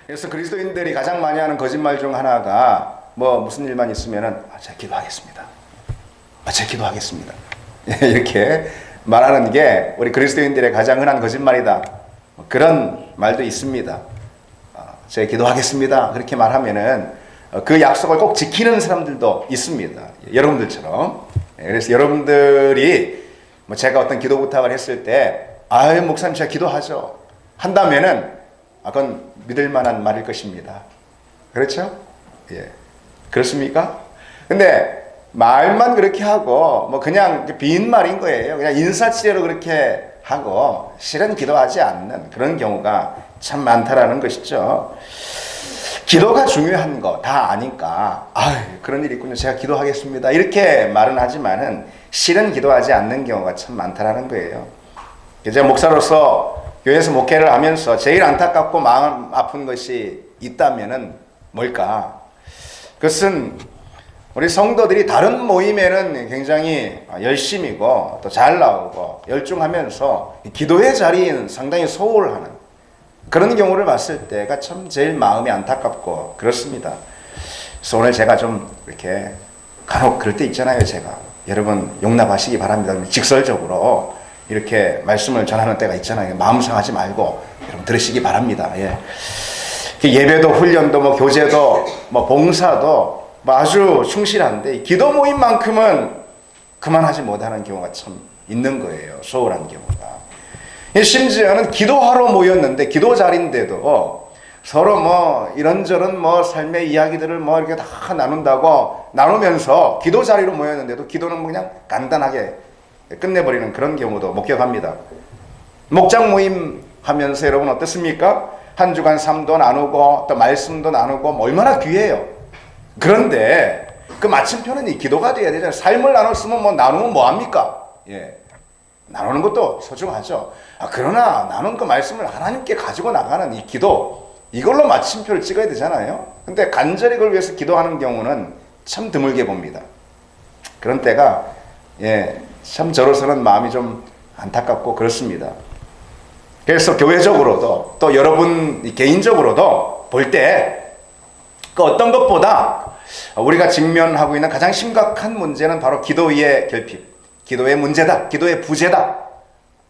그래서 그리스도인들이 가장 많이 하는 거짓말 중 하나가 뭐 무슨 일만 있으면은 제가 기도하겠습니다. 제가 기도하겠습니다. 이렇게 말하는 게 우리 그리스도인들의 가장 흔한 거짓말이다. 그런 말도 있습니다. 제가 기도하겠습니다. 그렇게 말하면은 그 약속을 꼭 지키는 사람들도 있습니다. 여러분들처럼. 그래서 여러분들이 뭐 제가 어떤 기도 부탁을 했을 때 아유 목사님 제가 기도하죠 한다면은 그건 믿을 만한 말일 것입니다. 그렇죠? 예. 그렇습니까? 근데 말만 그렇게 하고 뭐 그냥 빈 말인 거예요. 그냥 인사치레로 그렇게 하고 실은 기도하지 않는 그런 경우가 참 많다라는 것이죠. 기도가 중요한 거 다 아니까 그런 일이 있군요. 제가 기도하겠습니다. 이렇게 말은 하지만은 실은 기도하지 않는 경우가 참 많다라는 거예요. 제가 목사로서 교회에서 목회를 하면서 제일 안타깝고 마음 아픈 것이 있다면은 뭘까? 그것은 우리 성도들이 다른 모임에는 굉장히 열심이고 또 잘 나오고 열중하면서 기도의 자리는 상당히 소홀하는 그런 경우를 봤을 때가 참 제일 마음이 안타깝고 그렇습니다. 그래서 오늘 제가 좀 이렇게 간혹 그럴 때 있잖아요. 제가 여러분 용납하시기 바랍니다. 직설적으로 이렇게 말씀을 전하는 때가 있잖아요. 마음 상하지 말고 여러분 들으시기 바랍니다. 예. 예배도 훈련도 뭐 교제도 뭐 봉사도 뭐 아주 충실한데 기도 모임만큼은 그만하지 못하는 경우가 참 있는 거예요. 소홀한 경우가. 심지어는 기도하러 모였는데 기도 자리인데도 서로 뭐 이런저런 뭐 삶의 이야기들을 뭐 이렇게 다 나눈다고 나누면서 기도 자리로 모였는데도 기도는 뭐 그냥 간단하게 끝내버리는 그런 경우도 목격합니다. 목장 모임 하면서 여러분 어떻습니까? 한 주간 삶도 나누고 또 말씀도 나누고 뭐 얼마나 귀해요. 그런데 그 마침표는 이 기도가 돼야 되잖아요. 삶을 나눴으면 뭐 나누면 뭐합니까? 예. 나누는 것도 소중하죠. 그러나 나눈 그 말씀을 하나님께 가지고 나가는 이 기도 이걸로 마침표를 찍어야 되잖아요. 근데 간절히 그걸 위해서 기도하는 경우는 참 드물게 봅니다. 그런 때가 참 저로서는 마음이 좀 안타깝고 그렇습니다. 그래서 교회적으로도 또 여러분 개인적으로도 볼 때 그 어떤 것보다 우리가 직면하고 있는 가장 심각한 문제는 바로 기도의 결핍, 기도의 문제다, 기도의 부재다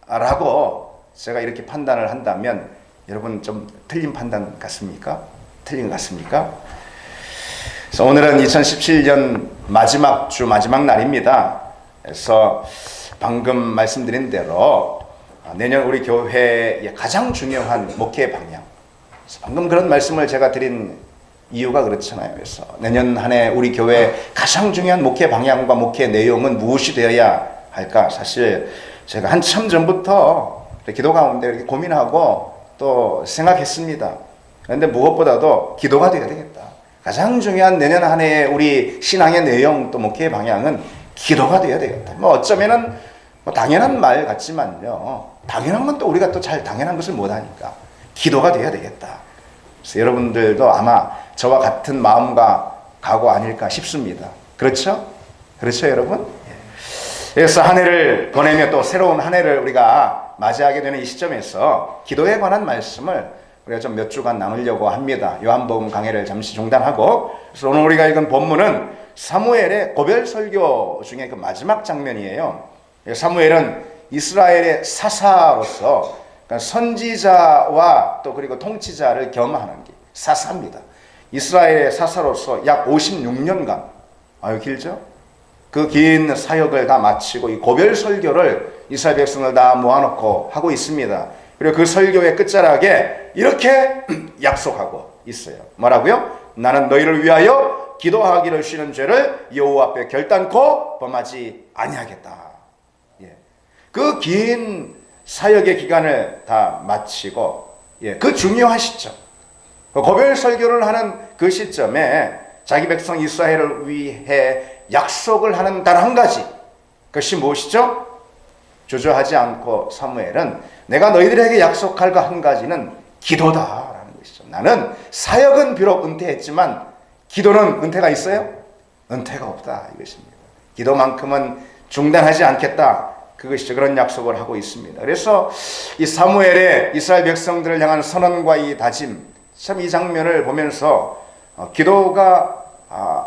라고 제가 이렇게 판단을 한다면 여러분 좀 틀린 판단 같습니까? 틀린 것 같습니까? 그래서 오늘은 2017년 마지막 주 마지막 날입니다. 그래서 방금 말씀드린 대로 내년 우리 교회의 가장 중요한 목회 방향, 방금 그런 말씀을 제가 드린 이유가 그렇잖아요. 그래서 내년 한 해 우리 교회 가장 중요한 목회 방향과 목회 내용은 무엇이 되어야 할까? 사실 제가 한참 전부터 기도 가운데 이렇게 고민하고 또 생각했습니다. 그런데 무엇보다도 기도가 되어야 되겠다. 가장 중요한 내년 한 해의 우리 신앙의 내용 또 목회의 방향은 기도가 되어야 되겠다. 뭐 어쩌면은 뭐 당연한 말 같지만요. 당연한 건 또 우리가 또 잘 당연한 것을 못하니까 기도가 되어야 되겠다. 그래서 여러분들도 아마 저와 같은 마음과 각오 아닐까 싶습니다. 그렇죠? 그렇죠, 여러분? 그래서 한 해를 보내며 또 새로운 한 해를 우리가 맞이하게 되는 이 시점에서 기도에 관한 말씀을 우리가 좀 몇 주간 나누려고 합니다. 요한복음 강해를 잠시 중단하고, 그래서 오늘 우리가 읽은 본문은 사무엘의 고별 설교 중에 그 마지막 장면이에요. 사무엘은 이스라엘의 사사로서 그러니까 선지자와 또 그리고 통치자를 겸하는 게 사사입니다. 이스라엘의 사사로서 약 56년간, 아유 길죠? 그 긴 사역을 다 마치고 이 고별 설교를 이스라엘 백성을 다 모아놓고 하고 있습니다. 그리고 그 설교의 끝자락에 이렇게 약속하고 있어요. 뭐라고요? 나는 너희를 위하여 기도하기를 쉬는 죄를 여호와 앞에 결단코 범하지 아니하겠다. 그 긴 사역의 기간을 다 마치고 그 중요한 시점, 고별 설교를 하는 그 시점에 자기 백성 이스라엘을 위해 약속을 하는 단 한 가지, 그것이 무엇이죠? 주저하지 않고 사무엘은 내가 너희들에게 약속할 그 한 가지는 기도다라는 것이죠. 나는 사역은 비록 은퇴했지만 기도는 은퇴가 있어요? 은퇴가 없다 이것입니다. 기도만큼은 중단하지 않겠다. 그것이죠. 그런 약속을 하고 있습니다. 그래서 이 사무엘의 이스라엘 백성들을 향한 선언과 이 다짐, 참 이 장면을 보면서 기도가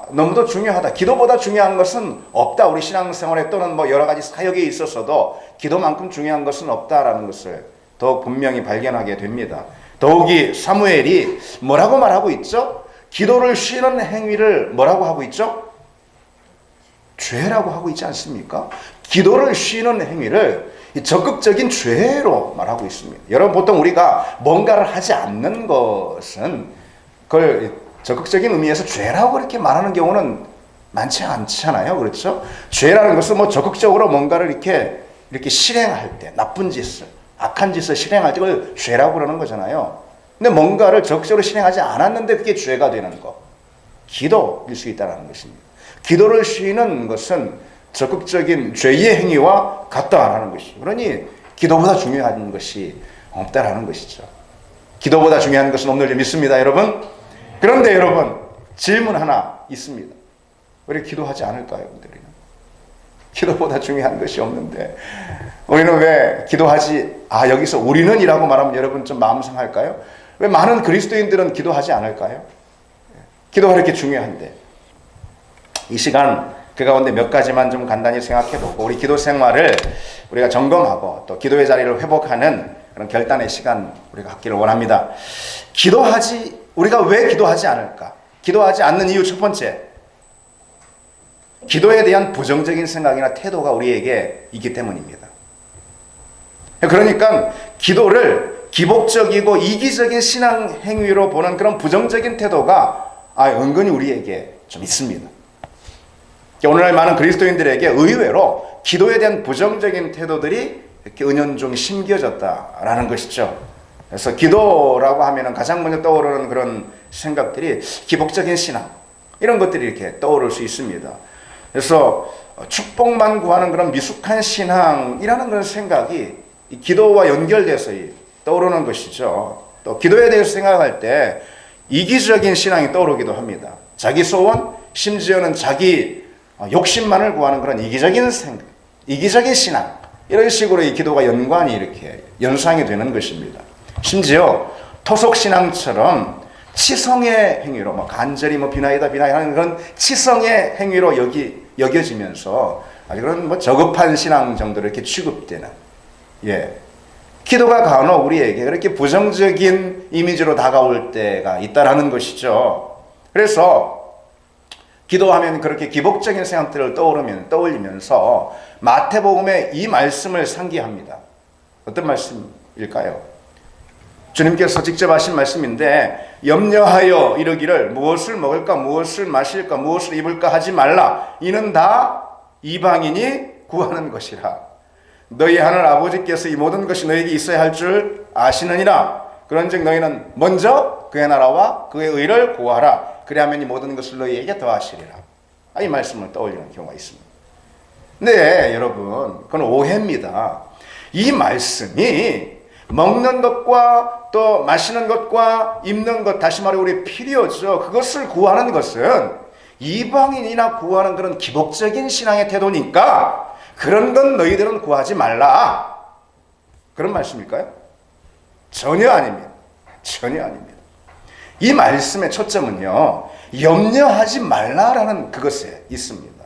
너무도 중요하다. 기도보다 중요한 것은 없다. 우리 신앙생활에 또는 뭐 여러 가지 사역에 있어서도 기도만큼 중요한 것은 없다라는 것을 더욱 분명히 발견하게 됩니다. 더욱이 사무엘이 뭐라고 말하고 있죠? 기도를 쉬는 행위를 뭐라고 하고 있죠? 죄라고 하고 있지 않습니까? 기도를 쉬는 행위를 적극적인 죄로 말하고 있습니다. 여러분, 보통 우리가 뭔가를 하지 않는 것은 그걸 적극적인 의미에서 죄라고 그렇게 말하는 경우는 많지 않잖아요. 그렇죠? 죄라는 것은 뭐 적극적으로 뭔가를 이렇게 실행할 때, 나쁜 짓을, 악한 짓을 실행할 때 그걸 죄라고 그러는 거잖아요. 근데 뭔가를 적극적으로 실행하지 않았는데 그게 죄가 되는 거, 기도일 수 있다는 것입니다. 기도를 쉬는 것은 적극적인 죄의 행위와 같다라는 것이죠. 그러니 기도보다 중요한 것이 없다라는 것이죠. 기도보다 중요한 것은 없는 줄 믿습니다, 여러분. 그런데 여러분, 질문 하나 있습니다. 우리 기도하지 않을까요, 우리는? 기도보다 중요한 것이 없는데 우리는 왜 기도하지? 여기서 우리는 이라고 말하면 여러분 좀 마음 상할까요? 왜 많은 그리스도인들은 기도하지 않을까요? 기도가 이렇게 중요한데. 이 시간 그 가운데 몇 가지만 좀 간단히 생각해보고 우리 기도 생활을 우리가 점검하고 또 기도의 자리를 회복하는 그런 결단의 시간 우리가 갖기를 원합니다. 우리가 왜 기도하지 않을까? 기도하지 않는 이유 첫 번째, 기도에 대한 부정적인 생각이나 태도가 우리에게 있기 때문입니다. 그러니까 기도를 기복적이고 이기적인 신앙 행위로 보는 그런 부정적인 태도가 은근히 우리에게 좀 있습니다. 오늘날 많은 그리스도인들에게 의외로 기도에 대한 부정적인 태도들이 이렇게 은연중 심겨졌다라는 것이죠. 그래서 기도라고 하면 가장 먼저 떠오르는 그런 생각들이 기복적인 신앙, 이런 것들이 이렇게 떠오를 수 있습니다. 그래서 축복만 구하는 그런 미숙한 신앙이라는 그런 생각이 이 기도와 연결돼서 떠오르는 것이죠. 또 기도에 대해서 생각할 때 이기적인 신앙이 떠오르기도 합니다. 자기 소원, 심지어는 자기 욕심만을 구하는 그런 이기적인 생각, 이기적인 신앙, 이런 식으로 이 기도가 연관이 이렇게 연상이 되는 것입니다. 심지어 토속신앙처럼 치성의 행위로 간절히 비나이다 하는 그런 치성의 행위로 여겨지면서 아주 그런 저급한 신앙 정도로 이렇게 취급되는, 기도가 간혹 우리에게 그렇게 부정적인 이미지로 다가올 때가 있다라는 것이죠. 그래서 기도하면 그렇게 기복적인 생각들을 떠올리면서 마태복음의 이 말씀을 상기합니다. 어떤 말씀일까요? 주님께서 직접 하신 말씀인데, 염려하여 이르기를 무엇을 먹을까, 무엇을 마실까, 무엇을 입을까 하지 말라. 이는 다 이방인이 구하는 것이라. 너희 하늘 아버지께서 이 모든 것이 너에게 있어야 할 줄 아시느니라. 그런즉 너희는 먼저 그의 나라와 그의 의를 구하라. 그리하면 이 모든 것을 너희에게 더하시리라. 이 말씀을 떠올리는 경우가 있습니다. 네, 여러분, 그건 오해입니다. 이 말씀이 먹는 것과 또 마시는 것과 입는 것, 다시 말해 우리 필요죠. 그것을 구하는 것은 이방인이나 구하는 그런 기복적인 신앙의 태도니까 그런 건 너희들은 구하지 말라. 그런 말씀일까요? 전혀 아닙니다. 전혀 아닙니다. 이 말씀의 초점은요, 염려하지 말라라는 그것에 있습니다.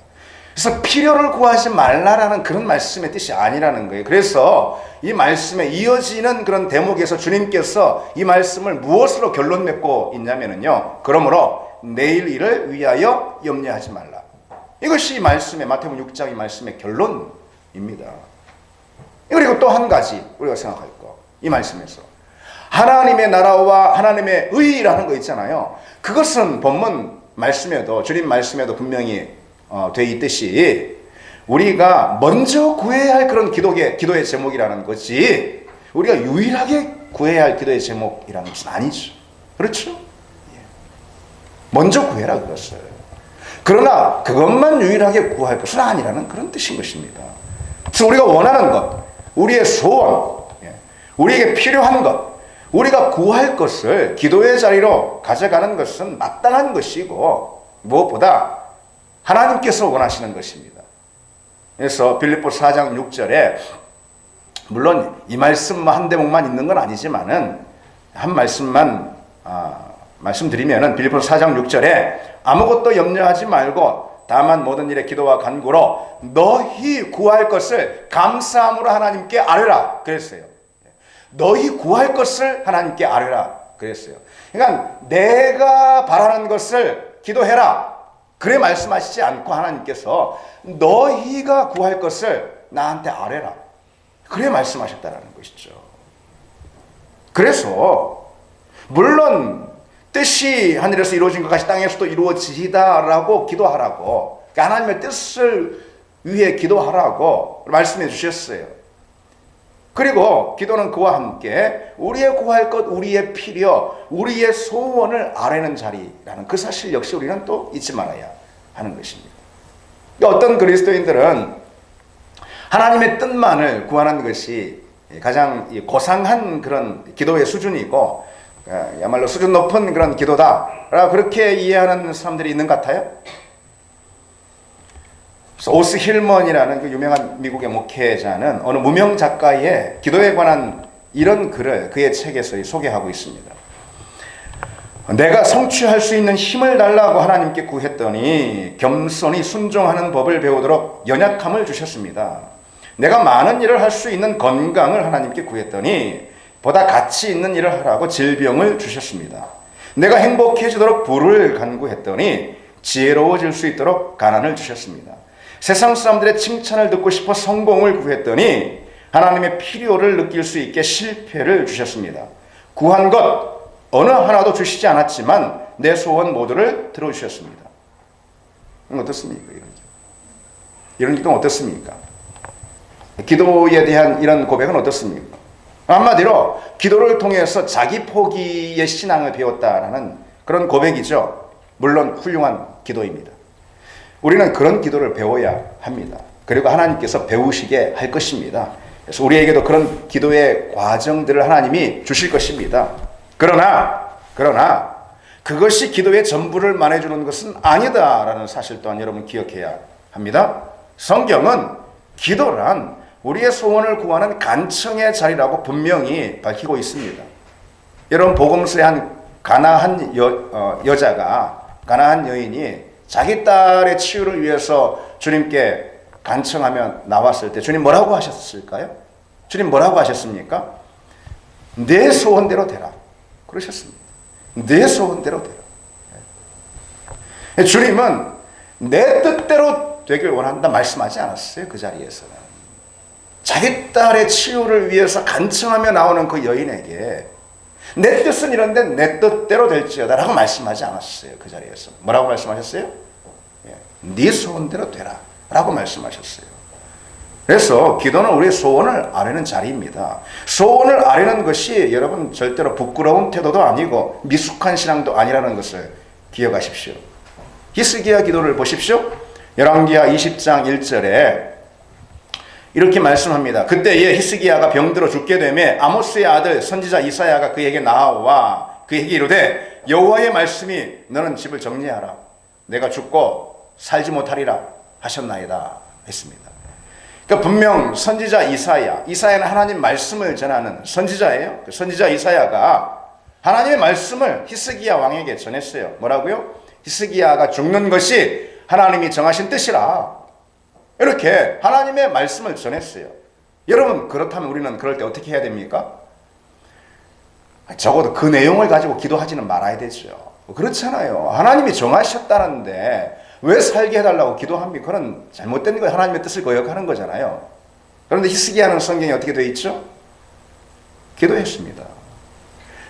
그래서 필요를 구하지 말라라는 그런 말씀의 뜻이 아니라는 거예요. 그래서 이 말씀에 이어지는 그런 대목에서 주님께서 이 말씀을 무엇으로 결론 맺고 있냐면요, 그러므로 내일 일을 위하여 염려하지 말라. 이것이 말씀의 마태복음 6장 이 말씀의 결론입니다. 그리고 또 한 가지 우리가 생각할 거, 이 말씀에서 하나님의 나라와 하나님의 의라는 거 있잖아요. 그것은 본문 말씀에도, 주님 말씀에도 분명히 돼 있듯이 우리가 먼저 구해야 할 그런 기도의 제목이라는 거지, 우리가 유일하게 구해야 할 기도의 제목이라는 것은 아니죠. 그렇죠? 먼저 구해라 그랬어요. 그러나 그것만 유일하게 구할 것은 아니라는 그런 뜻인 것입니다. 그래서 우리가 원하는 것, 우리의 소원, 우리에게 필요한 것, 우리가 구할 것을 기도의 자리로 가져가는 것은 마땅한 것이고 무엇보다 하나님께서 원하시는 것입니다. 그래서 빌립보서 4장 6절에 물론 이 말씀 한 대목만 있는 건 아니지만은 한 말씀만 말씀드리면은 빌립보서 4장 6절에 아무것도 염려하지 말고 다만 모든 일에 기도와 간구로 너희 구할 것을 감사함으로 하나님께 아뢰라 그랬어요. 너희 구할 것을 하나님께 아뢰라 그랬어요. 그러니까 내가 바라는 것을 기도해라 그래 말씀하시지 않고 하나님께서 너희가 구할 것을 나한테 아뢰라 그래 말씀하셨다는 것이죠. 그래서 물론 뜻이 하늘에서 이루어진 것 같이 땅에서도 이루어지다라고 기도하라고, 하나님의 뜻을 위해 기도하라고 말씀해 주셨어요. 그리고 기도는 그와 함께 우리의 구할 것, 우리의 필요, 우리의 소원을 아뢰는 자리라는 그 사실 역시 우리는 또 잊지 말아야 하는 것입니다. 어떤 그리스도인들은 하나님의 뜻만을 구하는 것이 가장 고상한 그런 기도의 수준이고 야말로 수준 높은 그런 기도다 그렇게 이해하는 사람들이 있는 것 같아요. 오스 힐먼이라는 그 유명한 미국의 목회자는 어느 무명 작가의 기도에 관한 이런 글을 그의 책에서 소개하고 있습니다. 내가 성취할 수 있는 힘을 달라고 하나님께 구했더니 겸손히 순종하는 법을 배우도록 연약함을 주셨습니다. 내가 많은 일을 할 수 있는 건강을 하나님께 구했더니 보다 가치 있는 일을 하라고 질병을 주셨습니다. 내가 행복해지도록 부를 간구했더니 지혜로워질 수 있도록 가난을 주셨습니다. 세상 사람들의 칭찬을 듣고 싶어 성공을 구했더니 하나님의 필요를 느낄 수 있게 실패를 주셨습니다. 구한 것 어느 하나도 주시지 않았지만 내 소원 모두를 들어주셨습니다. 어떻습니까? 이런 기도는 어떻습니까? 기도에 대한 이런 고백은 어떻습니까? 한마디로 기도를 통해서 자기 포기의 신앙을 배웠다라는 그런 고백이죠. 물론 훌륭한 기도입니다. 우리는 그런 기도를 배워야 합니다. 그리고 하나님께서 배우시게 할 것입니다. 그래서 우리에게도 그런 기도의 과정들을 하나님이 주실 것입니다. 그러나 그것이 기도의 전부를 말해주는 것은 아니다라는 사실 또한 여러분 기억해야 합니다. 성경은 기도란 우리의 소원을 구하는 간청의 자리라고 분명히 밝히고 있습니다. 여러분 복음서에 한 가나한 가나한 여인이 자기 딸의 치유를 위해서 주님께 간청하며 나왔을 때 주님 뭐라고 하셨을까요? 주님 뭐라고 하셨습니까? 내 소원대로 되라 그러셨습니다. 내 소원대로 되라. 주님은 내 뜻대로 되길 원한다 말씀하지 않았어요. 그 자리에서는 자기 딸의 치유를 위해서 간청하며 나오는 그 여인에게 내 뜻은 이런데 내 뜻대로 될지어다 라고 말씀하지 않았어요. 그 자리에서 뭐라고 말씀하셨어요? 네 소원대로 되라 라고 말씀하셨어요. 그래서 기도는 우리의 소원을 아뢰는 자리입니다. 소원을 아뢰는 것이 여러분 절대로 부끄러운 태도도 아니고 미숙한 신앙도 아니라는 것을 기억하십시오. 히스기야 기도를 보십시오. 열왕기하 20장 1절에 이렇게 말씀합니다. 그때에 히스기야가 병들어 죽게 되매 아모스의 아들 선지자 이사야가 그에게 나와 그에게 이르되 여호와의 말씀이 너는 집을 정리하라 내가 죽고 살지 못하리라 하셨나이다 했습니다. 그러니까 분명 선지자 이사야는 하나님 말씀을 전하는 선지자예요. 선지자 이사야가 하나님의 말씀을 히스기야 왕에게 전했어요. 뭐라고요? 히스기야가 죽는 것이 하나님이 정하신 뜻이라 이렇게 하나님의 말씀을 전했어요. 여러분 그렇다면 우리는 그럴 때 어떻게 해야 됩니까? 적어도 그 내용을 가지고 기도하지는 말아야 되죠. 그렇잖아요. 하나님이 정하셨다는데 왜 살게 해달라고 기도합니까? 그건 잘못된 거예요. 하나님의 뜻을 거역하는 거잖아요. 그런데 히스기야는 성경에 어떻게 되어 있죠? 기도했습니다.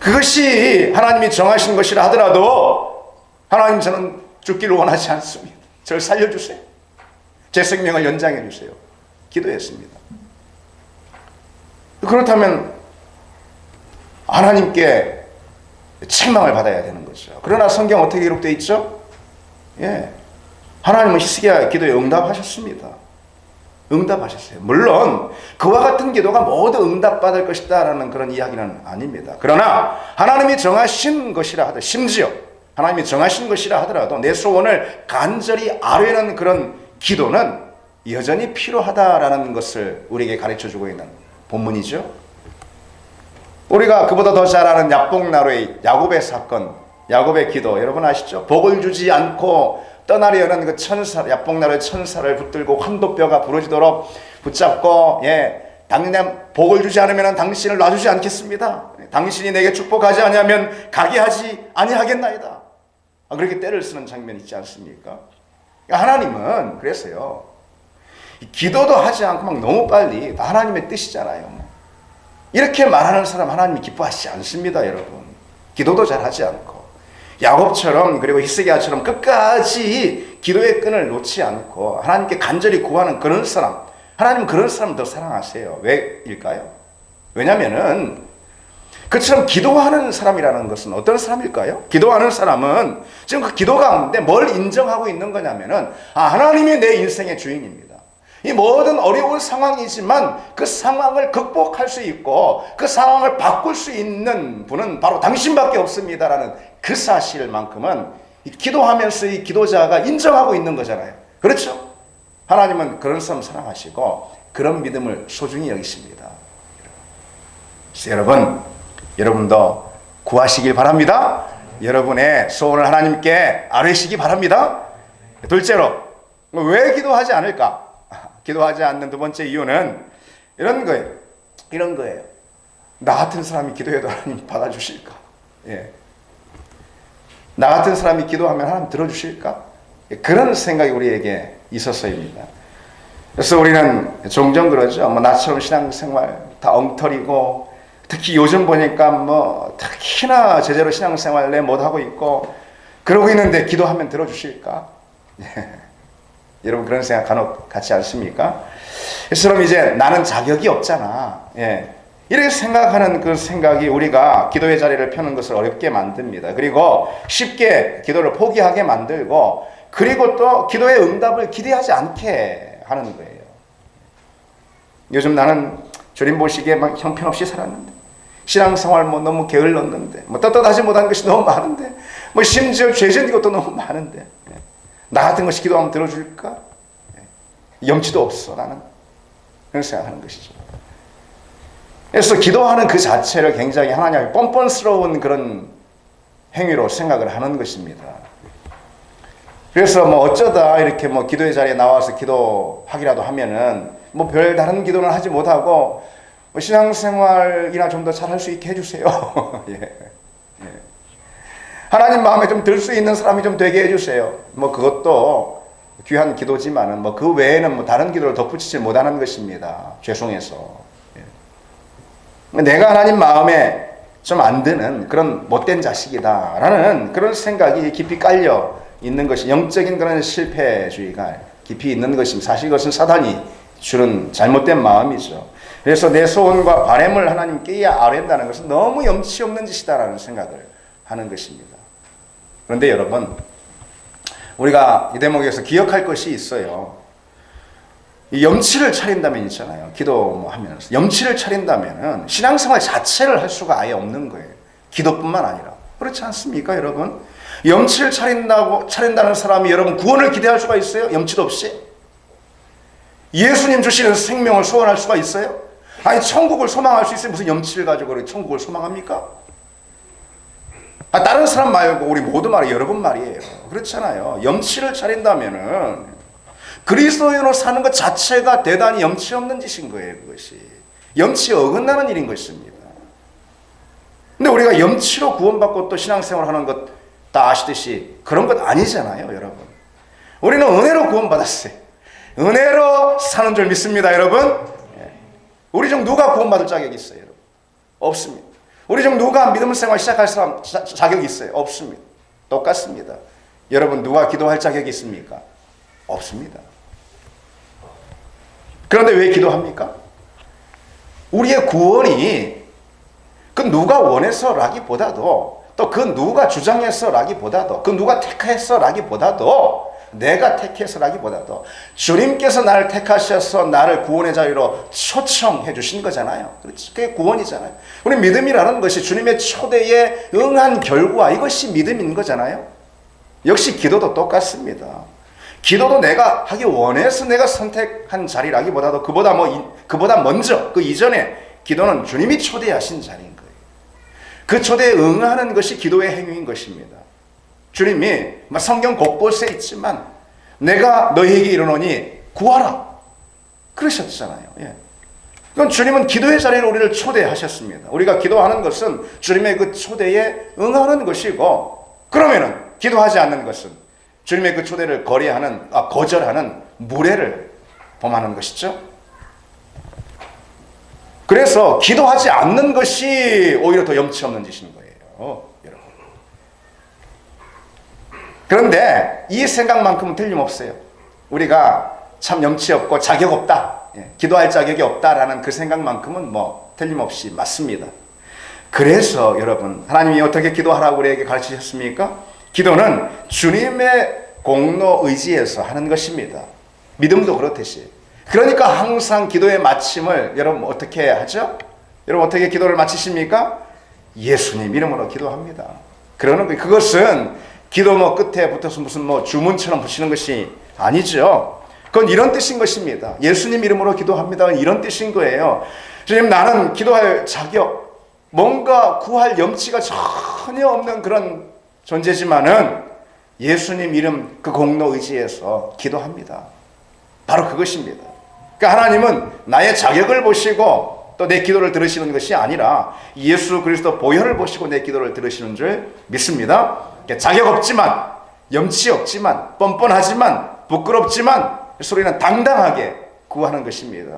그것이 하나님이 정하신 것이라 하더라도 하나님 저는 죽기를 원하지 않습니다. 저를 살려주세요. 제 생명을 연장해 주세요. 기도했습니다. 그렇다면 하나님께 책망을 받아야 되는 거죠. 그러나 성경 어떻게 기록되어 있죠? 하나님은 히스기야 기도에 응답하셨습니다. 응답하셨어요. 물론 그와 같은 기도가 모두 응답받을 것이다 라는 그런 이야기는 아닙니다. 그러나 하나님이 정하신 것이라 하더라도 심지어 하나님이 정하신 것이라 하더라도 내 소원을 간절히 아뢰는 그런 기도는 여전히 필요하다라는 것을 우리에게 가르쳐주고 있는 본문이죠. 우리가 그보다 더 잘 아는 야복나루의 야곱의 사건, 야곱의 기도 여러분 아시죠? 복을 주지 않고 떠나려는 그 천사, 야복나루의 천사를 붙들고 환도뼈가 부러지도록 붙잡고 당장 복을 주지 않으면 당신을 놔주지 않겠습니다. 당신이 내게 축복하지 아니하면 가게 하지 아니하겠나이다. 그렇게 때를 쓰는 장면 있지 않습니까? 하나님은 그랬어요. 기도도 하지 않고 막 너무 빨리 하나님의 뜻이잖아요. 이렇게 말하는 사람 하나님이 기뻐하시지 않습니다, 여러분. 기도도 잘 하지 않고 야곱처럼 그리고 히스기야처럼 끝까지 기도의 끈을 놓지 않고 하나님께 간절히 구하는 그런 사람, 하나님은 그런 사람을 더 사랑하세요. 왜일까요? 왜냐면은 그처럼 기도하는 사람이라는 것은 어떤 사람일까요? 기도하는 사람은 지금 그 기도 가운데 뭘 인정하고 있는 거냐면은 하나님이 내 인생의 주인입니다. 이 모든 어려운 상황이지만 그 상황을 극복할 수 있고 그 상황을 바꿀 수 있는 분은 바로 당신밖에 없습니다라는 그 사실만큼은 기도하면서 이 기도자가 인정하고 있는 거잖아요. 그렇죠? 하나님은 그런 사람 사랑하시고 그런 믿음을 소중히 여기십니다. 그래서 여러분도 구하시길 바랍니다. 여러분의 소원을 하나님께 아뢰시기 바랍니다. 둘째로, 왜 기도하지 않을까? 기도하지 않는 두 번째 이유는 이런 거예요. 나 같은 사람이 기도해도 하나님 받아주실까? 나 같은 사람이 기도하면 하나님 들어주실까? 그런 생각이 우리에게 있어서입니다. 그래서 우리는 종종 그러죠. 나처럼 신앙생활 다 엉터리고, 특히 요즘 보니까 특히나 제대로 신앙생활 내 못하고 있고, 그러고 있는데 기도하면 들어주실까? 여러분 그런 생각 간혹 같지 않습니까? 그럼 이제 나는 자격이 없잖아. 이렇게 생각하는 그 생각이 우리가 기도의 자리를 펴는 것을 어렵게 만듭니다. 그리고 쉽게 기도를 포기하게 만들고, 그리고 또 기도의 응답을 기대하지 않게 하는 거예요. 요즘 나는 주님 보시기에 막 형편없이 살았는데, 신앙생활 너무 게을렀는데, 떳떳하지 못한 것이 너무 많은데, 심지어 죄진 것도 너무 많은데, 나 같은 것이 기도하면 들어줄까? 염치도 없어, 나는. 그런 생각하는 것이죠. 그래서 기도하는 그 자체를 굉장히 하나님의 뻔뻔스러운 그런 행위로 생각을 하는 것입니다. 그래서 어쩌다 이렇게 기도의 자리에 나와서 기도하기라도 하면은 별 다른 기도는 하지 못하고 신앙생활이나 좀 더 잘할 수 있게 해주세요. 하나님 마음에 좀 들 수 있는 사람이 좀 되게 해주세요. 그것도 귀한 기도지만은 그 외에는 다른 기도를 덧붙이지 못하는 것입니다. 죄송해서. 내가 하나님 마음에 좀 안 드는 그런 못된 자식이다라는 그런 생각이 깊이 깔려 있는 것이, 영적인 그런 실패주의가 깊이 있는 것입니다. 사실 그것은 사단이 주는 잘못된 마음이죠. 그래서 내 소원과 바람을 하나님께 아뢰는다는 것은 너무 염치 없는 짓이다라는 생각을 하는 것입니다. 그런데 여러분, 우리가 이 대목에서 기억할 것이 있어요. 이 염치를 차린다면 있잖아요. 기도하면서 염치를 차린다면은 신앙생활 자체를 할 수가 아예 없는 거예요. 기도뿐만 아니라. 그렇지 않습니까, 여러분? 염치를 차린다는 사람이 여러분 구원을 기대할 수가 있어요? 염치도 없이? 예수님 주시는 생명을 소원할 수가 있어요? 아니, 천국을 소망할 수 있어요? 무슨 염치를 가지고 천국을 소망합니까? 다른 사람 말고 우리 모두 말이 여러분 말이에요. 그렇잖아요. 염치를 차린다면은 그리스도인으로 사는 것 자체가 대단히 염치 없는 짓인 거예요. 그것이 염치에 어긋나는 일인 것입니다. 근데 우리가 염치로 구원받고 또 신앙생활 하는 것 다 아시듯이 그런 것 아니잖아요, 여러분. 우리는 은혜로 구원받았어요. 은혜로 사는 줄 믿습니다, 여러분. 우리 중 누가 구원받을 자격이 있어요, 여러분? 없습니다. 우리 중 누가 믿음 생활 시작할 사람 자격이 있어요? 없습니다. 똑같습니다. 여러분, 누가 기도할 자격이 있습니까? 없습니다. 그런데 왜 기도합니까? 우리의 구원이 그 누가 원해서라기보다도, 또 그 누가 주장해서라기보다도, 그 누가 택해서라기보다도, 내가 택해서라기보다도 주님께서 나를 택하셔서 나를 구원의 자리로 초청해 주신 거잖아요. 그렇지? 그게 구원이잖아요. 우리 믿음이라는 것이 주님의 초대에 응한 결과, 이것이 믿음인 거잖아요. 역시 기도도 똑같습니다. 기도도 내가 하기 원해서 내가 선택한 자리라기보다도 그보다 먼저, 그 이전에 기도는 주님이 초대하신 자리인 거예요. 그 초대에 응하는 것이 기도의 행위인 것입니다. 주님이 성경 곳곳에 있지만 내가 너희에게 이르노니 구하라 그러셨잖아요. 예. 그럼 주님은 기도의 자리로 우리를 초대하셨습니다. 우리가 기도하는 것은 주님의 그 초대에 응하는 것이고, 그러면은 기도하지 않는 것은 주님의 그 초대를 거절하는 무례를 범하는 것이죠. 그래서 기도하지 않는 것이 오히려 더 염치 없는 짓인 거예요, 여러분. 그런데 이 생각만큼은 틀림없어요. 우리가 참 염치 없고 자격 없다, 기도할 자격이 없다라는 그 생각만큼은 틀림없이 맞습니다. 그래서 여러분, 하나님이 어떻게 기도하라고 우리에게 가르치셨습니까? 기도는 주님의 공로 의지에서 하는 것입니다. 믿음도 그렇듯이. 그러니까 항상 기도의 마침을 여러분 어떻게 하죠? 여러분 어떻게 기도를 마치십니까? 예수님 이름으로 기도합니다. 그것은 기도 끝에 붙어서 무슨 주문처럼 붙이는 것이 아니죠. 그건 이런 뜻인 것입니다. 예수님 이름으로 기도합니다. 이런 뜻인 거예요. 주님, 나는 기도할 자격, 뭔가 구할 염치가 전혀 없는 그런 존재지만은 예수님 이름 그 공로 의지에서 기도합니다. 바로 그것입니다. 그러니까 하나님은 나의 자격을 보시고 또 내 기도를 들으시는 것이 아니라 예수 그리스도 보혈을 보시고 내 기도를 들으시는 줄 믿습니다. 자격 없지만, 염치 없지만, 뻔뻔하지만, 부끄럽지만 소리는 당당하게 구하는 것입니다.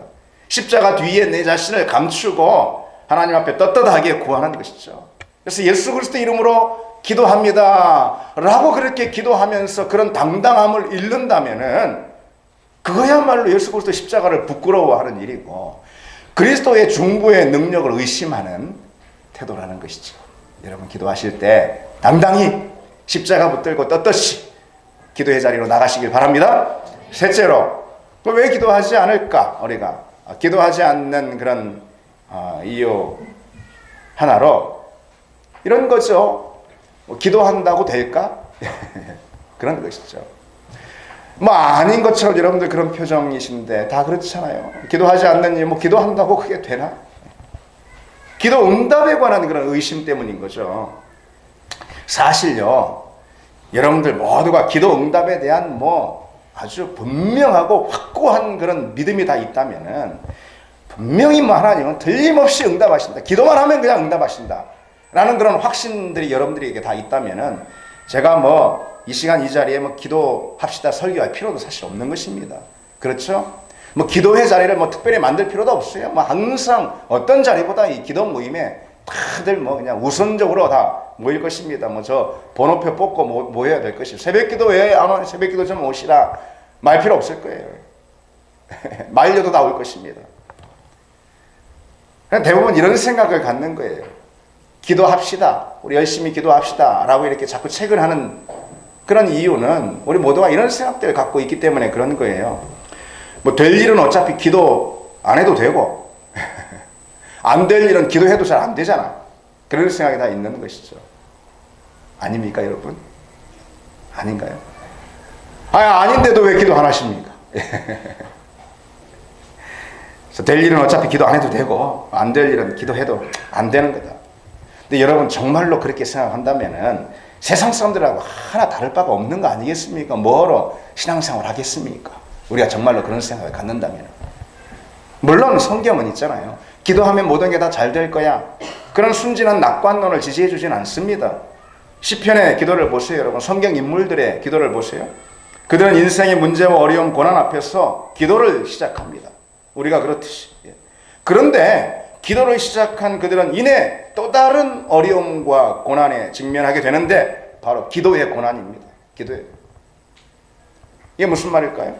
십자가 뒤에 내 자신을 감추고 하나님 앞에 떳떳하게 구하는 것이죠. 그래서 예수 그리스도 이름으로 기도합니다 라고 그렇게 기도하면서 그런 당당함을 잃는다면은 그거야말로 예수 그리스도 십자가를 부끄러워하는 일이고 그리스도의 중보의 능력을 의심하는 태도라는 것이죠. 여러분 기도하실 때 당당히 십자가 붙들고 떳떳이 기도의 자리로 나가시길 바랍니다. 셋째로, 왜 기도하지 않을까? 우리가 기도하지 않는 그런 이유 하나로 이런 거죠. 기도한다고 될까? 그런 것이죠. 아닌 것처럼 여러분들 그런 표정이신데 다 그렇잖아요. 기도하지 않는 일, 기도한다고 그게 되나? 기도 응답에 관한 그런 의심 때문인 거죠. 사실요, 여러분들 모두가 기도 응답에 대한 아주 분명하고 확고한 그런 믿음이 다 있다면은 분명히 하나님은 틀림없이 응답하신다. 기도만 하면 그냥 응답하신다. 라는 그런 확신들이 여러분들에게 다 있다면은 제가 이 시간 이 자리에 기도합시다 설교할 필요도 사실 없는 것입니다. 그렇죠? 기도회 자리를 특별히 만들 필요도 없어요. 항상 어떤 자리보다 이 기도 모임에 다들 그냥 우선적으로 다 모일 것입니다. 저 번호표 뽑고 모여야 될 것이에요. 새벽 기도 왜 안 오니? 새벽 기도 좀 오시라. 말 필요 없을 거예요. 말려도 나올 것입니다. 대부분 이런 생각을 갖는 거예요. 기도합시다. 우리 열심히 기도합시다. 라고 이렇게 자꾸 책을 하는 그런 이유는 우리 모두가 이런 생각들을 갖고 있기 때문에 그런 거예요. 될 일은 어차피 기도 안 해도 되고 안 될 일은 기도해도 잘 안 되잖아. 그런 생각이 다 있는 것이죠. 아닙니까 여러분? 아닌가요? 아닌데도 왜 기도 안 하십니까? 될 일은 어차피 기도 안 해도 되고 안 될 일은 기도해도 안 되는 거다. 근데 여러분 정말로 그렇게 생각한다면은 세상 사람들하고 하나 다를 바가 없는 거 아니겠습니까? 뭐로 신앙생활 하겠습니까? 우리가 정말로 그런 생각을 갖는다면. 물론 성경은 있잖아요. 기도하면 모든 게 다 잘 될 거야. 그런 순진한 낙관론을 지지해 주진 않습니다. 시편의 기도를 보세요, 여러분. 성경 인물들의 기도를 보세요. 그들은 인생의 문제와 어려움, 고난 앞에서 기도를 시작합니다. 우리가 그렇듯이. 그런데 기도를 시작한 그들은 이내 또 다른 어려움과 고난에 직면하게 되는데 바로 기도의 고난입니다. 기도의. 이게 무슨 말일까요?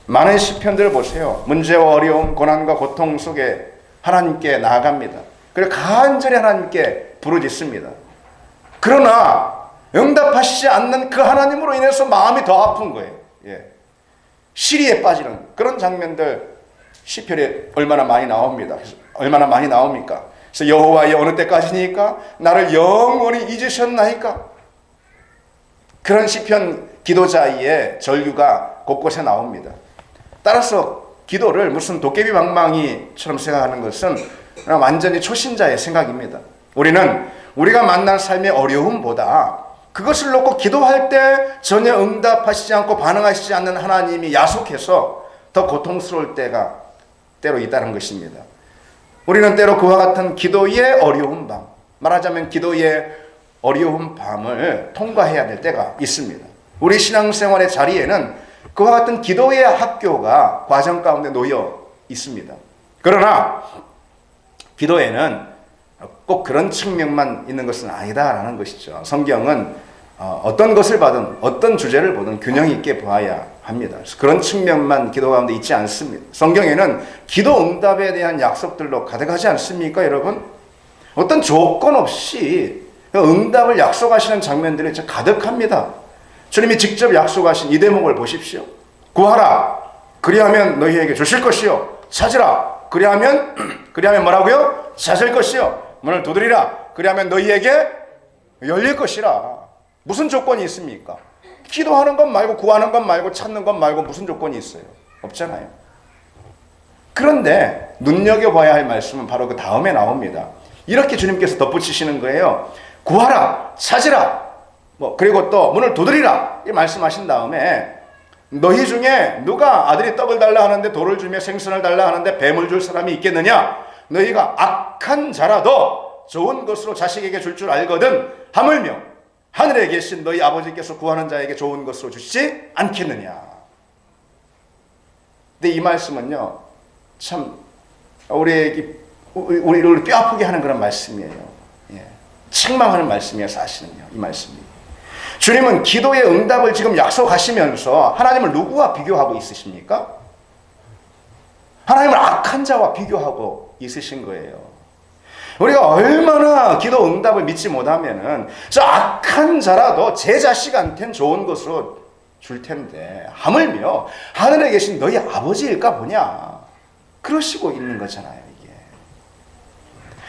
많은 시편들을 보세요. 문제와 어려움, 고난과 고통 속에 하나님께 나아갑니다. 그리고 간절히 하나님께 부르짖습니다. 그러나 응답하시지 않는 그 하나님으로 인해서 마음이 더 아픈 거예요. 시리에 빠지는 그런 장면들 시편에 얼마나 많이 나옵니다. 얼마나 많이 나옵니까? 그래서 여호와여 어느 때까지니까 나를 영원히 잊으셨나이까? 그런 시편 기도자의 절규가 곳곳에 나옵니다. 따라서 기도를 무슨 도깨비 방망이처럼 생각하는 것은 완전히 초신자의 생각입니다. 우리는 우리가 만난 삶의 어려움보다 그것을 놓고 기도할 때 전혀 응답하시지 않고 반응하시지 않는 하나님이 야속해서 더 고통스러울 때가 때로 있다는 것입니다. 우리는 때로 그와 같은 기도의 어려운 밤, 말하자면 기도의 어려운 밤을 통과해야 될 때가 있습니다. 우리 신앙생활의 자리에는 그와 같은 기도의 학교가 과정 가운데 놓여 있습니다. 그러나 기도에는 꼭 그런 측면만 있는 것은 아니다라는 것이죠. 성경은 어떤 것을 봐든 어떤 주제를 보든 균형 있게 보아야 합니다. 그래서 그런 측면만 기도 가운데 있지 않습니다. 성경에는 기도 응답에 대한 약속들로 가득하지 않습니까, 여러분? 어떤 조건 없이 응답을 약속하시는 장면들이 가득합니다. 주님이 직접 약속하신 이 대목을 보십시오. 구하라, 그리하면 너희에게 주실 것이요. 찾으라, 그리하면 뭐라고요? 찾을 것이요. 문을 두드리라, 그리하면 너희에게 열릴 것이라. 무슨 조건이 있습니까? 기도하는 것 말고, 구하는 것 말고, 찾는 것 말고 무슨 조건이 있어요? 없잖아요. 그런데 눈여겨봐야 할 말씀은 바로 그 다음에 나옵니다. 이렇게 주님께서 덧붙이시는 거예요. 구하라, 찾으라, 그리고 또 문을 두드리라, 이 말씀하신 다음에 너희 중에 누가 아들이 떡을 달라 하는데 돌을 주며 생선을 달라 하는데 뱀을 줄 사람이 있겠느냐? 너희가 악한 자라도 좋은 것으로 자식에게 줄 알거든 하물며 하늘에 계신 너희 아버지께서 구하는 자에게 좋은 것으로 주시지 않겠느냐. 근데 이 말씀은요, 참 우리를 뼈아프게 하는 그런 말씀이에요. 책망하는 말씀이에요, 사실은요. 이 말씀이. 주님은 기도의 응답을 지금 약속하시면서 하나님을 누구와 비교하고 있으십니까? 하나님을 악한 자와 비교하고 있으신 거예요. 우리가 얼마나 기도 응답을 믿지 못하면은 저 악한 자라도 제 자식한테는 좋은 것으로 줄 텐데 하물며 하늘에 계신 너희 아버지일까 보냐, 그러시고 있는 거잖아요. 이게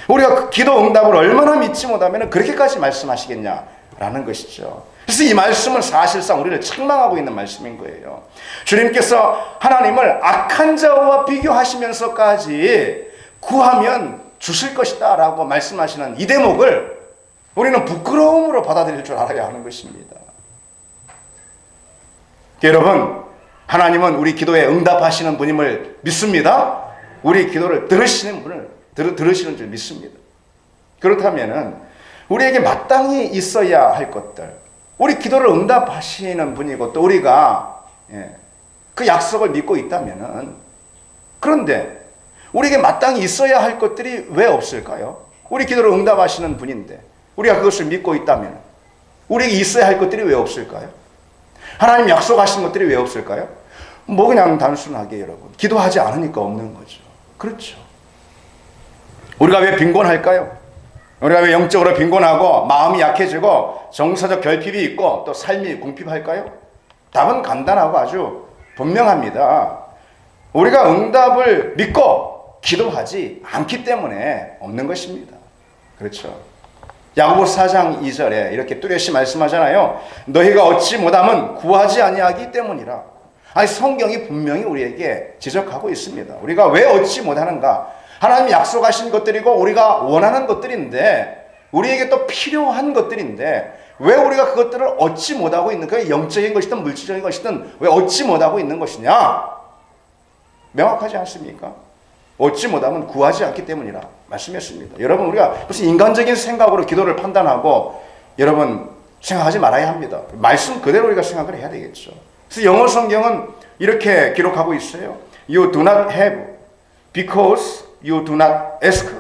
우리가 기도 응답을 얼마나 믿지 못하면은 그렇게까지 말씀하시겠냐라는 것이죠. 그래서 이 말씀은 사실상 우리를 책망하고 있는 말씀인 거예요. 주님께서 하나님을 악한 자와 비교하시면서까지 구하면 주실 것이다 라고 말씀하시는 이 대목을 우리는 부끄러움으로 받아들일 줄 알아야 하는 것입니다. 여러분, 하나님은 우리 기도에 응답하시는 분임을 믿습니다. 우리 기도를 들으시는 분을 들으시는 줄 믿습니다. 그렇다면은 우리에게 마땅히 있어야 할 것들, 우리 기도를 응답하시는 분이고 또 우리가 그 약속을 믿고 있다면은, 그런데 우리에게 마땅히 있어야 할 것들이 왜 없을까요? 우리 기도를 응답하시는 분인데 우리가 그것을 믿고 있다면 우리에게 있어야 할 것들이 왜 없을까요? 하나님 약속하신 것들이 왜 없을까요? 그냥 단순하게 여러분, 기도하지 않으니까 없는 거죠. 그렇죠. 우리가 왜 빈곤할까요? 우리가 왜 영적으로 빈곤하고 마음이 약해지고 정서적 결핍이 있고 또 삶이 궁핍할까요? 답은 간단하고 아주 분명합니다. 우리가 응답을 믿고 기도하지 않기 때문에 없는 것입니다. 그렇죠. 야고보서 4장 2절에 이렇게 뚜렷이 말씀하잖아요. 너희가 얻지 못함은 구하지 아니하기 때문이라. 성경이 분명히 우리에게 지적하고 있습니다. 우리가 왜 얻지 못하는가? 하나님이 약속하신 것들이고 우리가 원하는 것들인데, 우리에게 또 필요한 것들인데 왜 우리가 그것들을 얻지 못하고 있는, 그게 영적인 것이든 물질적인 것이든 왜 얻지 못하고 있는 것이냐? 명확하지 않습니까? 얻지 못하면 구하지 않기 때문이라 말씀했습니다. 여러분, 우리가 무슨 인간적인 생각으로 기도를 판단하고 여러분 생각하지 말아야 합니다. 말씀 그대로 우리가 생각을 해야 되겠죠. 그래서 영어 성경은 이렇게 기록하고 있어요. You do not have because you do not ask.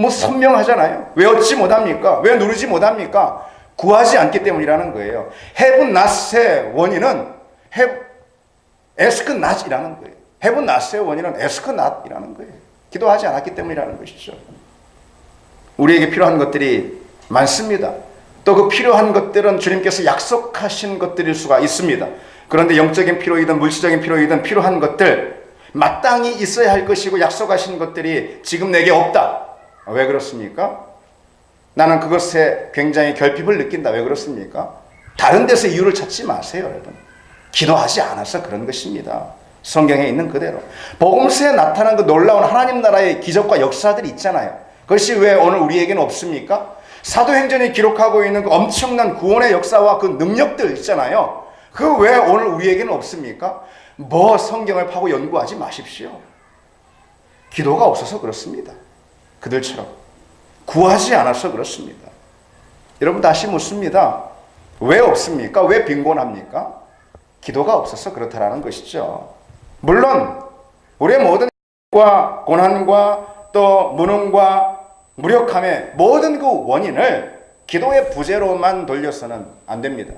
선명하잖아요. 왜 얻지 못합니까? 왜 누리지 못합니까? 구하지 않기 때문이라는 거예요. have not의 원인은 ask not이라는 거예요. have not의 원인은 ask not이라는 거예요. 기도하지 않았기 때문이라는 것이죠. 우리에게 필요한 것들이 많습니다. 또 그 필요한 것들은 주님께서 약속하신 것들일 수가 있습니다. 그런데 영적인 필요이든 물질적인 필요이든 필요한 것들, 마땅히 있어야 할 것이고 약속하신 것들이 지금 내게 없다. 왜 그렇습니까? 나는 그것에 굉장히 결핍을 느낀다. 왜 그렇습니까? 다른 데서 이유를 찾지 마세요, 여러분. 기도하지 않아서 그런 것입니다. 성경에 있는 그대로. 복음서에 나타난 그 놀라운 하나님 나라의 기적과 역사들이 있잖아요. 그것이 왜 오늘 우리에게는 없습니까? 사도행전이 기록하고 있는 그 엄청난 구원의 역사와 그 능력들 있잖아요. 그 왜 오늘 우리에게는 없습니까? 뭐 성경을 파고 연구하지 마십시오. 기도가 없어서 그렇습니다. 그들처럼 구하지 않아서 그렇습니다. 여러분 다시 묻습니다. 왜 없습니까? 왜 빈곤합니까? 기도가 없어서 그렇다라는 것이죠. 물론 우리의 모든 고난과 또 무능과 무력함의 모든 그 원인을 기도의 부재로만 돌려서는 안 됩니다.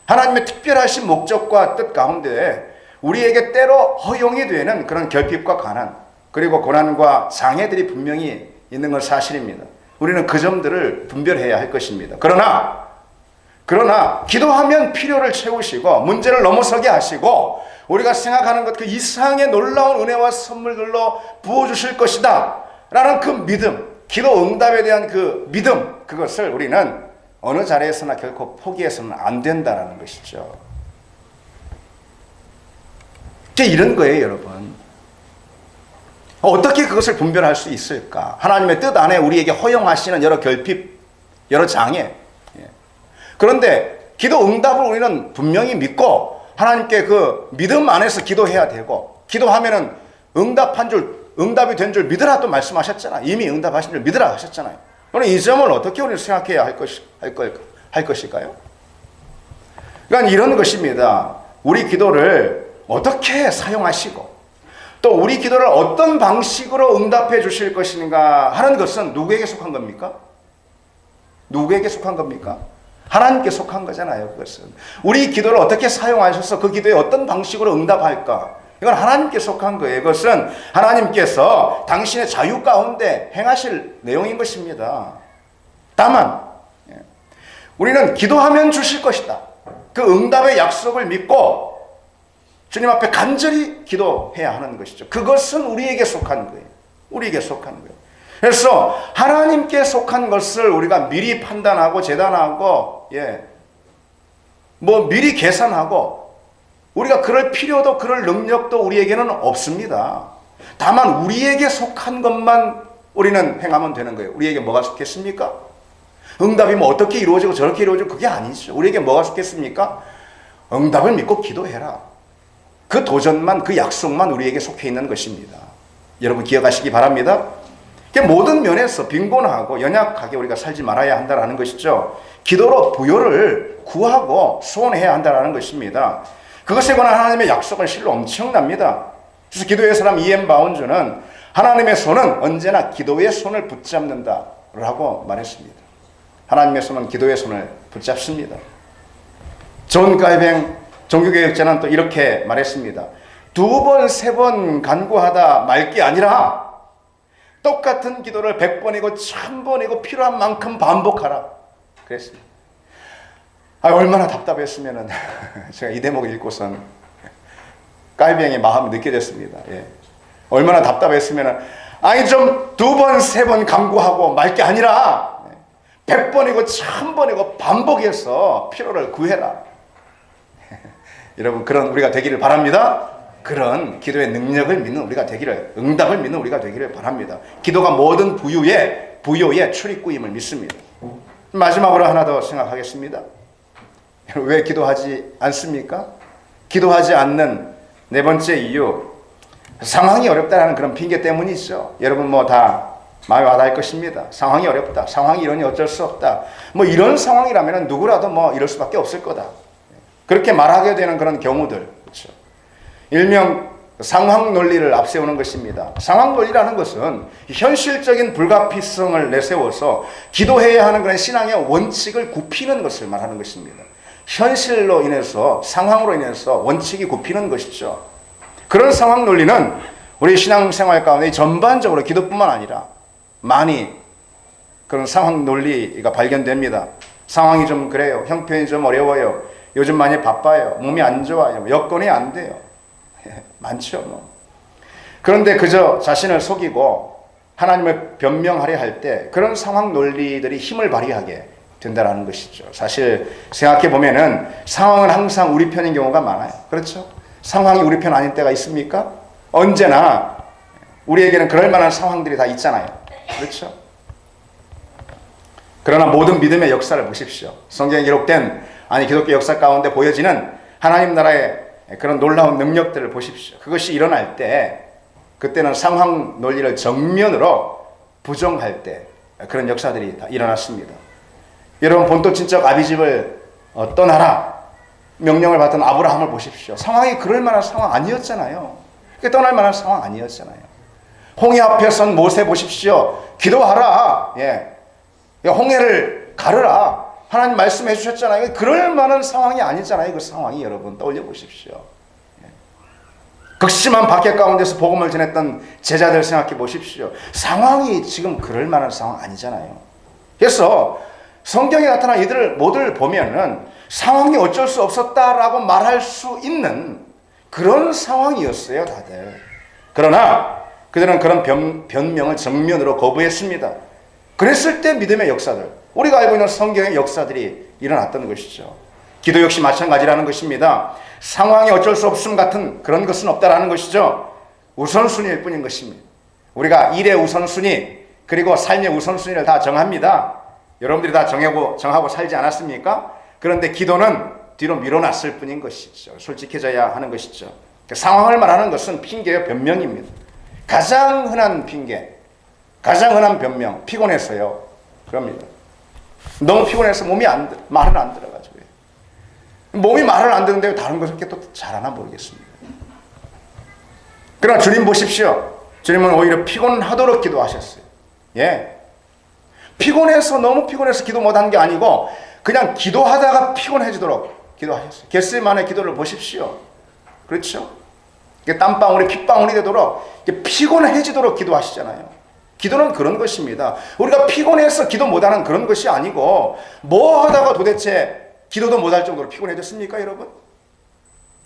하나님의 특별하신 목적과 뜻 가운데 우리에게 때로 허용이 되는 그런 결핍과 가난 그리고 고난과 장애들이 분명히 있는 건 사실입니다. 우리는 그 점들을 분별해야 할 것입니다. 그러나 기도하면 필요를 채우시고 문제를 넘어서게 하시고 우리가 생각하는 것 그 이상의 놀라운 은혜와 선물들로 부어주실 것이다 라는 그 믿음, 기도 응답에 대한 그 믿음, 그것을 우리는 어느 자리에서나 결코 포기해서는 안 된다는 것이죠. 이런 거예요, 여러분. 어떻게 그것을 분별할 수 있을까? 하나님의 뜻 안에 우리에게 허용하시는 여러 결핍, 여러 장애. 그런데 기도 응답을 우리는 분명히 믿고 하나님께 그 믿음 안에서 기도해야 되고 기도하면은 응답이 된 줄 믿으라 또 말씀하셨잖아요. 이미 응답하신 줄 믿으라 하셨잖아요. 그럼 이 점을 어떻게 우리는 생각해야 할 것일까요? 그러니까 이런 것입니다. 우리 기도를 어떻게 사용하시고 또 우리 기도를 어떤 방식으로 응답해 주실 것인가 하는 것은 누구에게 속한 겁니까? 누구에게 속한 겁니까? 하나님께 속한 거잖아요. 그것은 우리 기도를 어떻게 사용하셔서 그 기도에 어떤 방식으로 응답할까? 이건 하나님께 속한 거예요. 이것은 하나님께서 당신의 자유 가운데 행하실 내용인 것입니다. 다만 우리는 기도하면 주실 것이다. 그 응답의 약속을 믿고 주님 앞에 간절히 기도해야 하는 것이죠. 그것은 우리에게 속한 거예요. 우리에게 속한 거예요. 그래서 하나님께 속한 것을 우리가 미리 판단하고 재단하고 미리 계산하고 우리가 그럴 필요도 그럴 능력도 우리에게는 없습니다. 다만 우리에게 속한 것만 우리는 행하면 되는 거예요. 우리에게 뭐가 속했습니까? 응답이 뭐 어떻게 이루어지고 저렇게 이루어지고 그게 아니죠. 우리에게 뭐가 속했습니까? 응답을 믿고 기도해라. 그 도전만, 그 약속만 우리에게 속해 있는 것입니다. 여러분 기억하시기 바랍니다. 모든 면에서 빈곤하고 연약하게 우리가 살지 말아야 한다는 것이죠. 기도로 부요를 구하고 소원해야 한다는 것입니다. 그것에 관한 하나님의 약속은 실로 엄청납니다. 그래서 기도의 사람 E.M. 바운즈는 하나님의 손은 언제나 기도의 손을 붙잡는다라고 말했습니다. 하나님의 손은 기도의 손을 붙잡습니다. 존 갈뱅 종교개혁자는 또 이렇게 말했습니다. 2번, 3번 간구하다 말 게 아니라 똑같은 기도를 100번이고 1000번이고 필요한 만큼 반복하라. 그랬습니다. 얼마나 답답했으면은 제가 이 대목을 읽고선 깔병의 마음이 느껴졌습니다. 얼마나 답답했으면은 좀 2번, 3번 간구하고 말 게 아니라 100번이고 1000번이고 반복해서 필요를 구해라. 여러분 그런 우리가 되기를 바랍니다. 그런 기도의 능력을 믿는 우리가 되기를, 응답을 믿는 우리가 되기를 바랍니다. 기도가 모든 부요의 출입구임을 믿습니다. 마지막으로 하나 더 생각하겠습니다. 왜 기도하지 않습니까? 기도하지 않는 네 번째 이유, 상황이 어렵다는 그런 핑계 때문이죠. 여러분 다 마음에 와닿을 것입니다. 상황이 어렵다, 상황이 이러니 어쩔 수 없다, 이런 상황이라면 누구라도 이럴 수밖에 없을 거다, 그렇게 말하게 되는 그런 경우들, 그렇죠. 일명 상황 논리를 앞세우는 것입니다. 상황 논리라는 것은 현실적인 불가피성을 내세워서 기도해야 하는 그런 신앙의 원칙을 굽히는 것을 말하는 것입니다. 현실로 인해서, 상황으로 인해서 원칙이 굽히는 것이죠. 그런 상황 논리는 우리 신앙생활 가운데 전반적으로 기도뿐만 아니라 많이 그런 상황 논리가 발견됩니다. 상황이 좀 그래요. 형편이 좀 어려워요. 요즘 많이 바빠요. 몸이 안 좋아요. 여건이 안 돼요. 많죠. 그런데 그저 자신을 속이고 하나님을 변명하려 할 때 그런 상황 논리들이 힘을 발휘하게 된다는 것이죠. 사실 생각해 보면은 상황은 항상 우리 편인 경우가 많아요. 그렇죠? 상황이 우리 편 아닌 때가 있습니까? 언제나 우리에게는 그럴 만한 상황들이 다 있잖아요. 그렇죠? 그러나 모든 믿음의 역사를 보십시오. 성경에 기록된 기독교 역사 가운데 보여지는 하나님 나라의 그런 놀라운 능력들을 보십시오. 그것이 일어날 때 그때는 상황 논리를 정면으로 부정할 때 그런 역사들이 다 일어났습니다. 여러분 본토 친척 아비집을 떠나라 명령을 받던 아브라함을 보십시오. 상황이 그럴 만한 상황 아니었잖아요. 떠날 만한 상황 아니었잖아요. 홍해 앞에 선 모세 보십시오. 기도하라. 홍해를 가르라. 하나님 말씀해 주셨잖아요. 그럴 만한 상황이 아니잖아요. 그 상황이 여러분 떠올려 보십시오. 극심한 박해 가운데서 복음을 전했던 제자들 생각해 보십시오. 상황이 지금 그럴 만한 상황 아니잖아요. 그래서 성경에 나타난 이들 모두를 보면은 상황이 어쩔 수 없었다라고 말할 수 있는 그런 상황이었어요, 다들. 그러나 그들은 그런 변명을 정면으로 거부했습니다. 그랬을 때 믿음의 역사들, 우리가 알고 있는 성경의 역사들이 일어났던 것이죠. 기도 역시 마찬가지라는 것입니다. 상황이 어쩔 수 없음 같은 그런 것은 없다라는 것이죠. 우선순위일 뿐인 것입니다. 우리가 일의 우선순위 그리고 삶의 우선순위를 다 정합니다. 여러분들이 다 정하고 살지 않았습니까? 그런데 기도는 뒤로 밀어놨을 뿐인 것이죠. 솔직해져야 하는 것이죠. 상황을 말하는 것은 핑계와 변명입니다. 가장 흔한 핑계, 가장 흔한 변명, 피곤해서요. 그럽니다. 너무 피곤해서 몸이 말은 안 들어가지고요. 몸이 말을 안 듣는데 다른 것을 이렇게 또 잘하나 모르겠습니다. 그러나 주님 보십시오. 주님은 오히려 피곤하도록 기도하셨어요. 피곤해서 너무 피곤해서 기도 못한 게 아니고 그냥 기도하다가 피곤해지도록 기도하셨어요. 겟세마네 기도를 보십시오. 그렇죠? 땀방울이 핏방울이 되도록 피곤해지도록 기도하시잖아요. 기도는 그런 것입니다. 우리가 피곤해서 기도 못하는 그런 것이 아니고 뭐 하다가 도대체 기도도 못할 정도로 피곤해졌습니까, 여러분?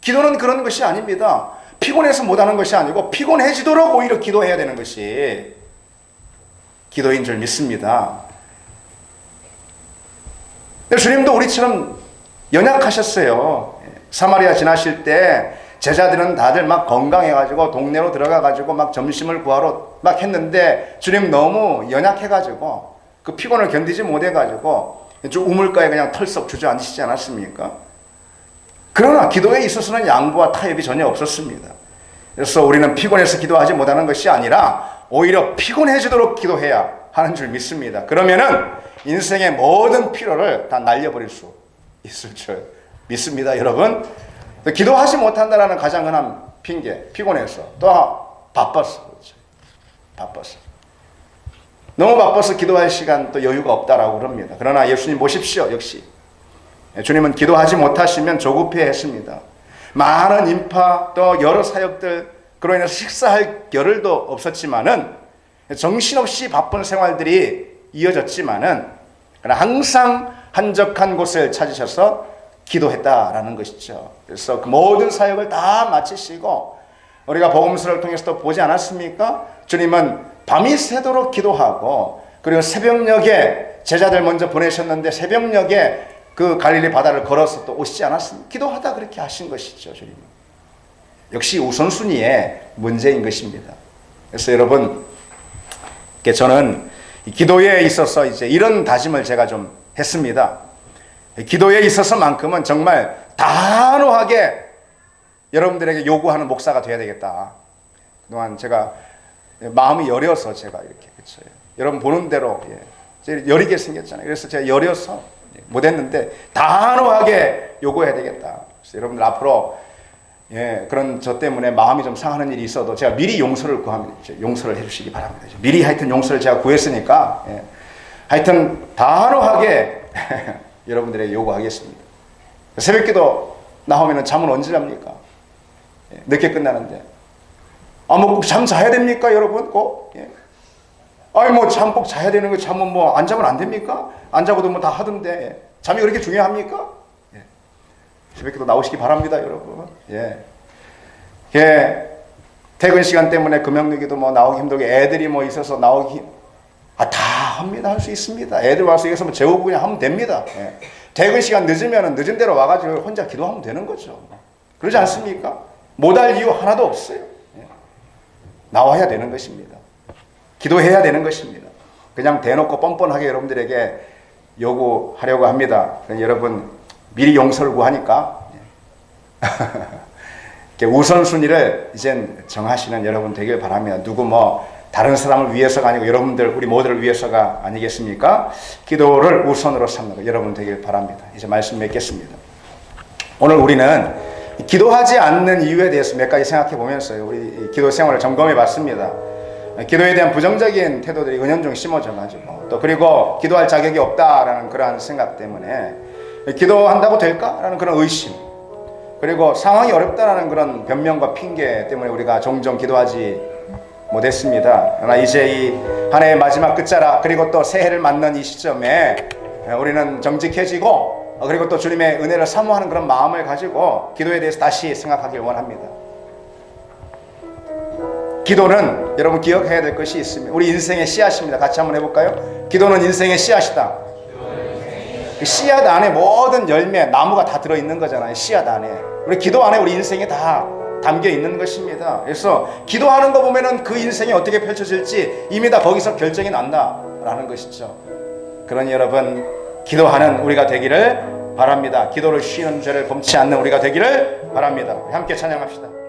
기도는 그런 것이 아닙니다. 피곤해서 못하는 것이 아니고 피곤해지도록 오히려 기도해야 되는 것이 기도인 줄 믿습니다. 주님도 우리처럼 연약하셨어요. 사마리아 지나실 때 제자들은 다들 막 건강해가지고 동네로 들어가가지고 막 점심을 구하러 막 했는데 주님 너무 연약해가지고 그 피곤을 견디지 못해가지고 좀 우물가에 그냥 털썩 주저앉으시지 않았습니까? 그러나 기도에 있어서는 양보와 타협이 전혀 없었습니다. 그래서 우리는 피곤해서 기도하지 못하는 것이 아니라 오히려 피곤해지도록 기도해야 하는 줄 믿습니다. 그러면은 인생의 모든 피로를 다 날려버릴 수 있을 줄 믿습니다, 여러분. 기도하지 못한다는 가장 흔한 핑계, 피곤해서 또 바빴어. 그렇죠? 바빴어. 너무 바빠서 기도할 시간 또 여유가 없다라고 그럽니다. 그러나 예수님 보십시오. 역시 주님은 기도하지 못하시면 조급해 했습니다. 많은 인파 또 여러 사역들 그로 인해서 식사할 겨를도 없었지만은 정신없이 바쁜 생활들이 이어졌지만은 항상 한적한 곳을 찾으셔서 기도했다라는 것이죠. 그래서 그 모든 사역을 다 마치시고 우리가 복음서를 통해서 또 보지 않았습니까? 주님은 밤이 새도록 기도하고 그리고 새벽녘에 제자들 먼저 보내셨는데 새벽녘에 그 갈릴리 바다를 걸어서 또 오시지 않았습니까? 기도하다 그렇게 하신 것이죠, 주님은. 역시 우선순위의 문제인 것입니다. 그래서 여러분, 저는 기도에 있어서 이제 이런 다짐을 제가 좀 했습니다. 기도에 있어서만큼은 정말 단호하게 여러분들에게 요구하는 목사가 돼야 되겠다. 그동안 제가 마음이 여려서 제가 이렇게 그렇죠. 여러분 보는 대로 여리게 생겼잖아요. 그래서 제가 여려서 못했는데 단호하게 요구해야 되겠다. 그래서 여러분들 앞으로 그런 저 때문에 마음이 좀 상하는 일이 있어도 제가 미리 용서를 구합니다. 용서를 해주시기 바랍니다. 미리 하여튼 용서를 제가 구했으니까 하여튼 단호하게 여러분들에게 요구하겠습니다. 새벽기도 나오면 잠은 언제 잡니까? 늦게 끝나는데. 뭐 꼭 잠 자야 됩니까, 여러분? 꼭? 뭐 잠 꼭 자야 되는 거 잠은 뭐 안 자면 안 됩니까? 안 자고도 뭐 다 하던데. 잠이 그렇게 중요합니까? 새벽기도 나오시기 바랍니다, 여러분. 퇴근 시간 때문에 금요일기도 뭐 나오기 힘들게 애들이 뭐 있어서 나오기 다 합니다. 할 수 있습니다. 애들 와서 여기서 뭐 재우고 그냥 하면 됩니다. 퇴근 시간 늦으면 늦은 대로 와가지고 혼자 기도하면 되는 거죠. 그러지 않습니까? 못할 이유 하나도 없어요. 나와야 되는 것입니다. 기도해야 되는 것입니다. 그냥 대놓고 뻔뻔하게 여러분들에게 요구하려고 합니다. 여러분 미리 용서를 구하니까 우선순위를 이젠 정하시는 여러분 되길 바랍니다. 누구 다른 사람을 위해서가 아니고 여러분들 우리 모두를 위해서가 아니겠습니까? 기도를 우선으로 삼는 여러분 되길 바랍니다. 이제 말씀 맺겠습니다. 오늘 우리는 기도하지 않는 이유에 대해서 몇 가지 생각해 보면서 우리 기도 생활을 점검해 봤습니다. 기도에 대한 부정적인 태도들이 은연중 심어져 가지고 또 그리고 기도할 자격이 없다라는 그러한 생각 때문에 기도한다고 될까라는 그런 의심, 그리고 상황이 어렵다라는 그런 변명과 핑계 때문에 우리가 종종 기도하지 못했습니다. 그러나 이제 이 한 해의 마지막 끝자락 그리고 또 새해를 맞는 이 시점에 우리는 정직해지고 그리고 또 주님의 은혜를 사모하는 그런 마음을 가지고 기도에 대해서 다시 생각하길 원합니다. 기도는 여러분 기억해야 될 것이 있습니다. 우리 인생의 씨앗입니다. 같이 한번 해볼까요? 기도는 인생의 씨앗이다. 그 씨앗 안에 모든 열매, 나무가 다 들어있는 거잖아요. 씨앗 안에. 우리 기도 안에 우리 인생이 다 담겨 있는 것입니다. 그래서 기도하는 거 보면은 그 인생이 어떻게 펼쳐질지 이미 다 거기서 결정이 난다라는 것이죠. 그러니 여러분 기도하는 우리가 되기를 바랍니다. 기도를 쉬는 죄를 범치 않는 우리가 되기를 바랍니다. 함께 찬양합시다.